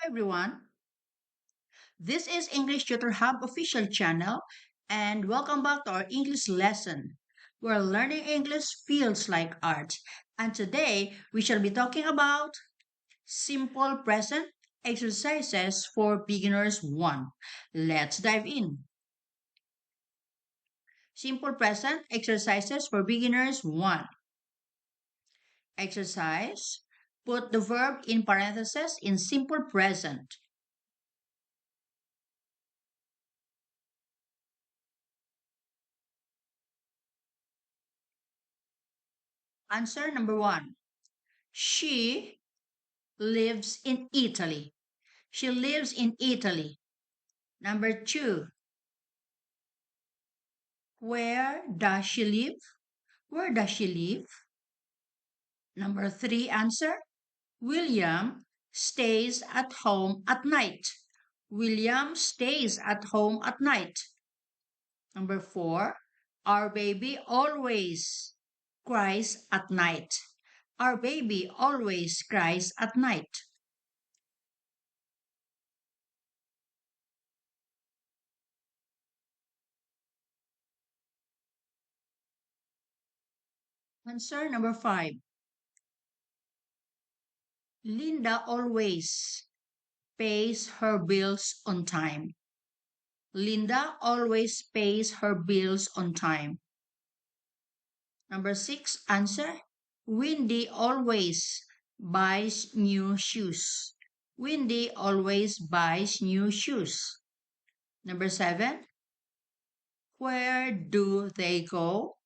Everyone. This is English Tutor Hub official channel and welcome back to our English lesson where learning English feels like art. And today we shall be talking about simple present exercises for beginners 1. Let's dive in. Simple present exercises for beginners 1. Exercise. Put the verb in parentheses in simple present. Answer number 1. She lives in Italy. She lives in Italy. Number 2. Where does she live? Where does she live? Number 3 answer. William stays at home at night. William stays at home at night. Number 4. Our baby always cries at night. Our baby always cries at night. Answer number 5. Linda always pays her bills on time. Linda always pays her bills on time. Number 6 answer. Windy always buys new shoes. Windy always buys new shoes. Number 7. Where do they go?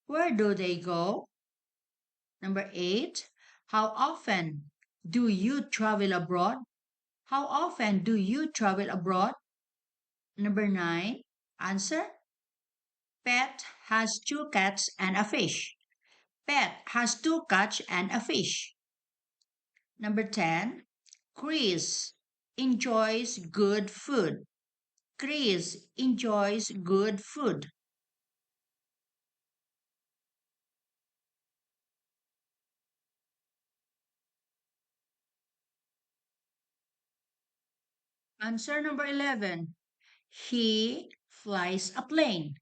Where do they go? Number 8. How often do you travel abroad? How often do you travel abroad? Number 9. Answer. Pet has two cats and a fish. Pet has two cats and a fish. Number 10. Chris enjoys good food. Chris enjoys good food. Answer number 11. He flies a plane.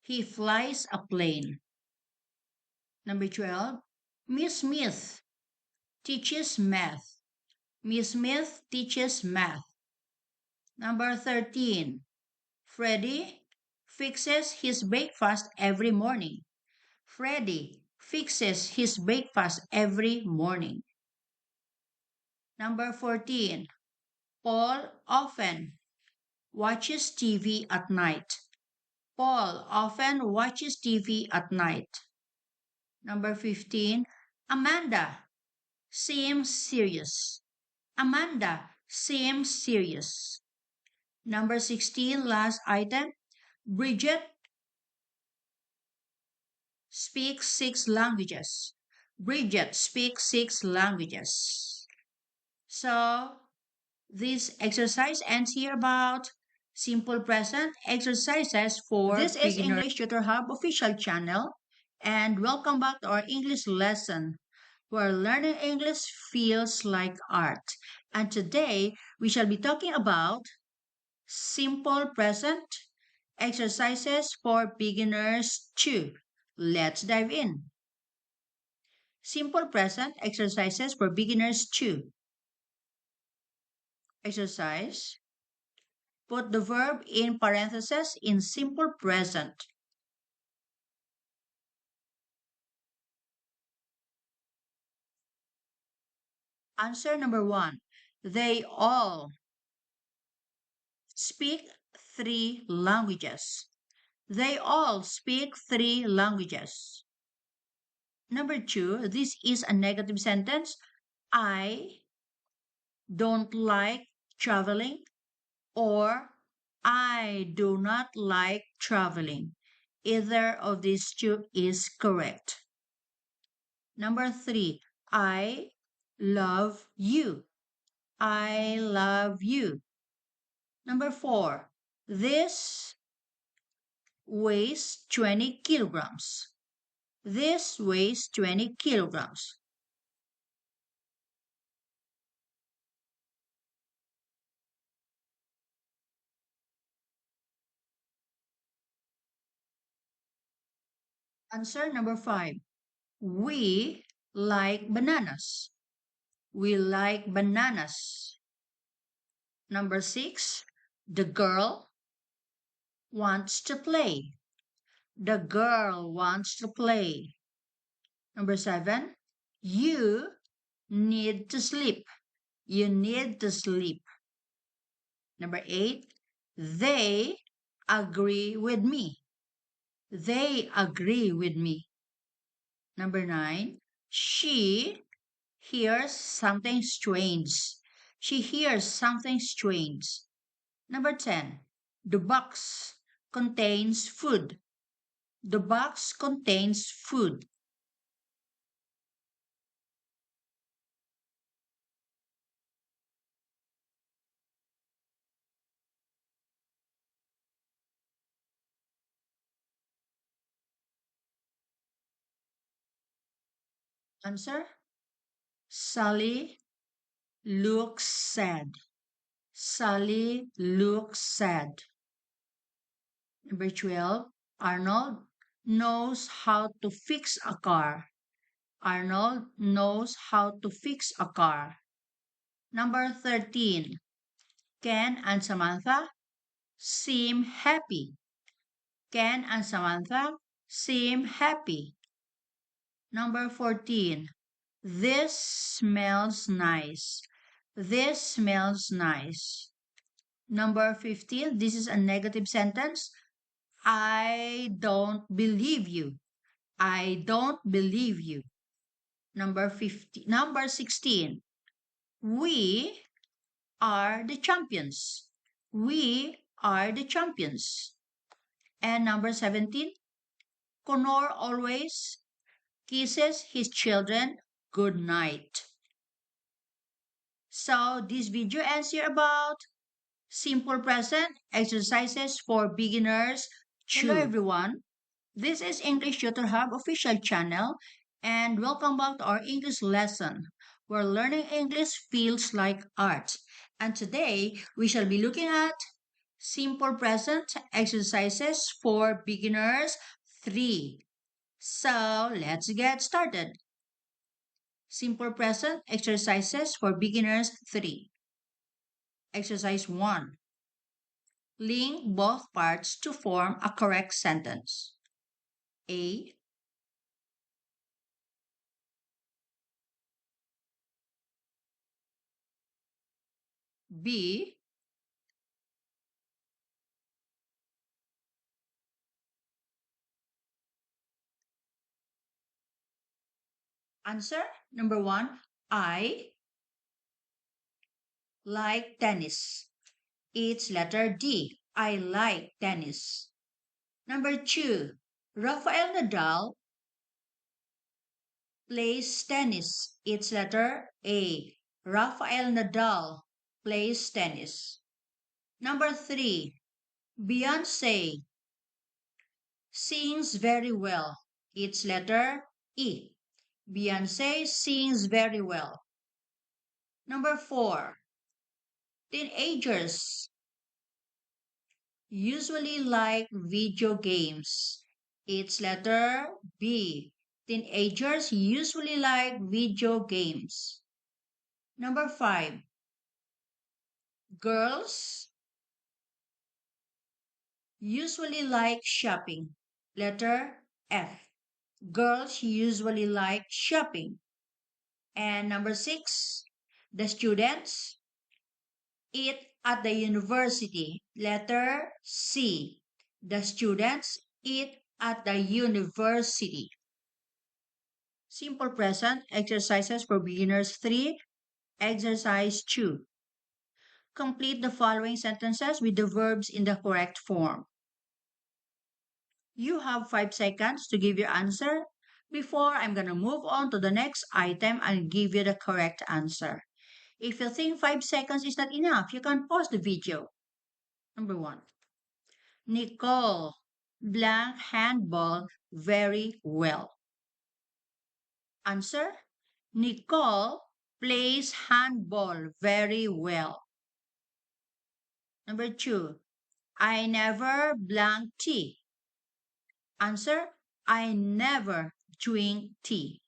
He flies a plane. Number 12. Miss Smith teaches math. Miss Smith teaches math. Number 13. Freddie fixes his breakfast every morning. Freddie fixes his breakfast every morning. Number 14. Paul often watches TV at night. Paul often watches TV at night. Number 15. Amanda seems serious. Amanda seems serious. Number 16, last item. Bridget speaks 6 languages. Bridget speaks 6 languages. So, this exercise ends here about simple present exercises for This is beginners. English Tutor Hub official channel and welcome back to our English lesson where learning English feels like art. And today we shall be talking about simple present exercises for beginners 2. Let's dive in. Simple present exercises for beginners 2. Exercise. Put the verb in parentheses in simple present. Answer number 1. They all speak 3 languages. They all speak 3 languages. Number 2, this is a negative sentence. I don't like traveling or I do not like traveling. Either of these two is correct. Number 3, I love you. I love you. Number 4, this weighs 20 kilograms. This weighs 20 kilograms. Answer number 5. We like bananas. We like bananas. Number 6. The girl wants to play. The girl wants to play. Number 7. You need to sleep. You need to sleep. Number 8. They agree with me. They agree with me. Number 9. She hears something strange. She hears something strange. Number 10. The box contains food. The box contains food. Answer. Sally looks sad. Sally looks sad. Number 12. Arnold knows how to fix a car. Arnold knows how to fix a car. Number 13. Ken and Samantha seem happy. Ken and Samantha seem happy. Number 14. This smells nice. This smells nice. Number 15. This is a negative sentence. I don't believe you. I don't believe you. Number 50. Number 16. We are the champions. We are the champions. And number 17. Connor always kisses his children good night. So this video ends here about simple present exercises for beginners. Hello everyone. This is English Tutor Hub official channel and welcome back to our English lesson where learning English feels like art. And today we shall be looking at simple present exercises for beginners 3. So let's get started. Simple present exercises for beginners 3. Exercise 1. Link both parts to form a correct sentence. A. B. Answer number 1. I like tennis. It's letter D. I like tennis. Number 2. Rafael Nadal plays tennis. It's letter A. Rafael Nadal plays tennis. Number 3. Beyonce sings very well. It's letter E. Beyonce sings very well. Number 4. Teenagers usually like video games. It's letter B. Teenagers usually like video games. Number 5. Girls usually like shopping. Letter F. Girls usually like shopping. And number 6. The students eat at the university. Letter C. The students eat at the university. Simple present exercises for beginners 3. Exercise 2. Complete the following sentences with the verbs in the correct form. You have 5 seconds to give your answer before I'm going to move on to the next item and give you the correct answer. If you think 5 seconds is not enough, you can pause the video. Number 1. Nicole blank handball very well. Answer. Nicole plays handball very well. Number 2. I never blank tea. Answer. I never drink tea.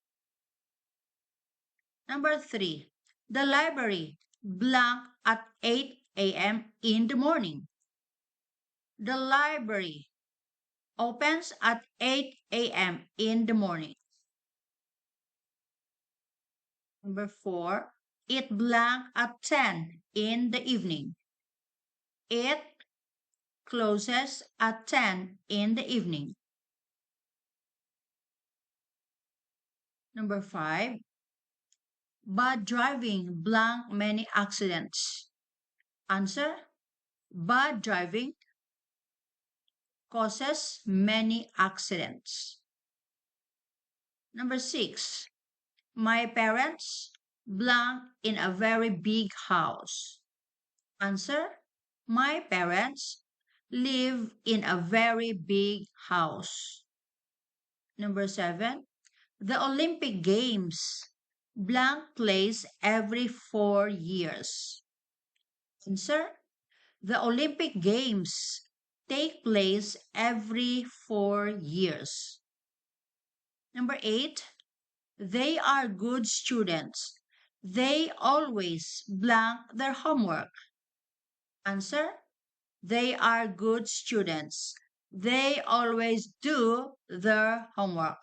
Number 3. The library blank at 8 a.m. in the morning. The library opens at 8 a.m. in the morning. Number 4. It blank at 10 in the evening. It closes at 10 in the evening. Number 5. Bad driving blank many accidents. Answer. Bad driving causes many accidents. Number 6. My parents blank in a very big house. Answer. My parents live in a very big house. Number 7. The Olympic Games blank place every 4 years. Answer. The Olympic Games take place every 4 years. Number 8. They are good students. They always blank their homework. Answer. They are good students. They always do their homework.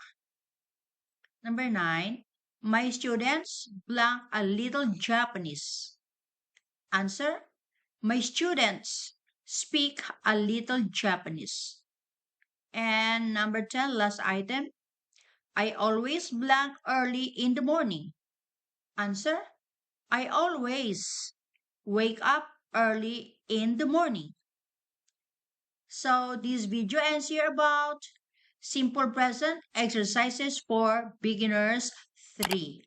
Number 9. My students blank a little Japanese. Answer. My students speak a little Japanese. And number 10, last item. I always blank early in the morning. Answer. I always wake up early in the morning. So this video ends here about simple present exercises for beginners 3.